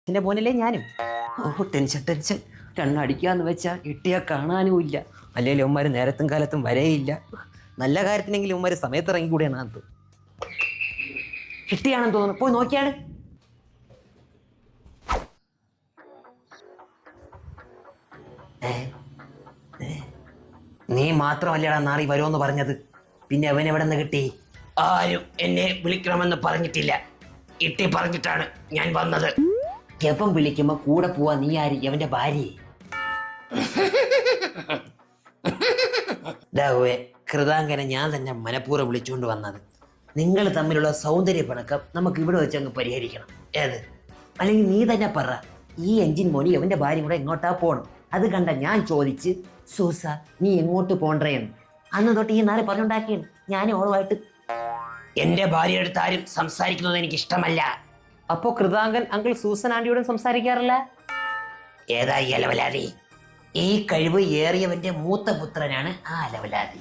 എന്റെ മോനല്ലേ ഞാനും. ഓ ടെൻഷൻ ടെൻഷൻ. കണ്ണടിക്കാന്ന് വെച്ചാ കിട്ടിയാ കാണാനും ഇല്ല. അല്ലെങ്കിൽ ഉമ്മാര് നേരത്തും കാലത്തും വരേയില്ല. നല്ല കാര്യത്തിനെങ്കിലും ഉമ്മാര് സമയത്ത് ഇറങ്ങിക്കൂടെയാണ് അത്. കിട്ടിയാണെന്ന് തോന്നുന്നു, പോയി നോക്കിയാണ്. നീ മാത്രമല്ലടാ നാളെ വരുമെന്ന് പറഞ്ഞത്. പിന്നെ അവൻ എവിടെ നിന്ന് കിട്ടി? ആരും എന്നെ വിളിക്കണമെന്ന് പറഞ്ഞിട്ടില്ല. ഇട്ടി പറഞ്ഞിട്ടാണ് ഞാൻ വന്നത്. എപ്പം വിളിക്കുമ്പോ കൂടെ പോവാ നീ ആര്? അവന്റെ ഭാര്യയെ. ഡാവേ കൃതാങ്കനെ ഞാൻ തന്നെ മനഃപൂർവ്വം വിളിച്ചുകൊണ്ട് വന്നത്. നിങ്ങൾ തമ്മിലുള്ള സൗന്ദര്യ പിണക്കം നമുക്ക് ഇവിടെ വെച്ച് അങ്ങ് പരിഹരിക്കണം. ഏത്? അല്ലെങ്കിൽ നീ തന്നെ പറ, ഈ എഞ്ചിൻ മോനി അവന്റെ ഭാര്യ കൂടെ എങ്ങോട്ടാ പോണം? അത് കണ്ട ഞാൻ ചോദിച്ച്, സൂസ നീ എങ്ങോട്ട് പോണ്ടേന്ന്. അന്ന് തൊട്ട് ഈ നാളെ പറഞ്ഞുണ്ടാക്കിയാണ് ഞാൻ ഓളുമായിട്ട്. എന്റെ ഭാര്യ അടുത്ത് ആരും സംസാരിക്കുന്നത് എനിക്ക് ഇഷ്ടമല്ല. അപ്പോ കൃതാങ്കൻ അങ്കിൾ സൂസൻ ആന്റിയോടും സംസാരിക്കാറില്ല? ഏതായി അലവലാതി? ഈ കഴിവ് ഏറിയവന്റെ മൂത്ത പുത്രനാണ് ആ അലവലാതി.